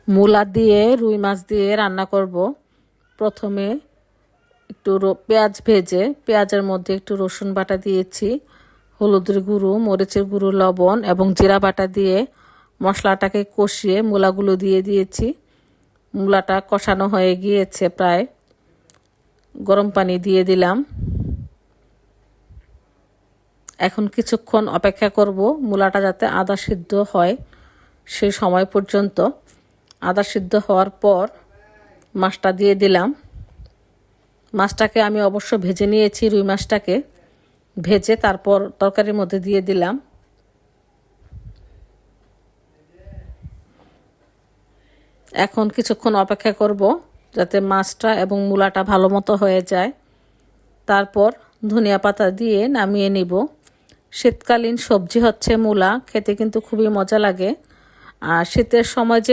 মূলা দিয়ে রুই মাছ দিয়ে রান্না করব। প্রথমে একটু পেঁয়াজ ভেজে পেঁয়াজের মধ্যে একটু রসুন বাটা দিয়েছি, হলুদের গুঁড়ো, মরিচের গুঁড়ো, লবণ এবং জিরা বাটা দিয়ে মশলাটাকে কষিয়ে মূলাগুলো দিয়ে দিয়েছি। মূলাটা কষানো হয়ে গিয়েছে প্রায়, গরম পানি দিয়ে দিলাম। এখন কিছুক্ষণ অপেক্ষা করব মূলাটা যাতে আদা সিদ্ধ হয়, সেই সময় পর্যন্ত। আদা সিদ্ধ হওয়ার পর মাছটা দিয়ে দিলাম। মাছটাকে আমি অবশ্য ভেজে নিয়েছি, রুই মাছটাকে ভেজে তারপর তরকারির মধ্যে দিয়ে দিলাম। এখন কিছুক্ষণ অপেক্ষা করব যাতে মাছটা এবং মূলাটা ভালো মতো হয়ে যায়। তারপর ধনিয়া পাতা দিয়ে নামিয়ে নিব। শীতকালীন সবজি হচ্ছে মূলা, খেতে কিন্তু খুবই মজা লাগে। আর শীতের সময় যে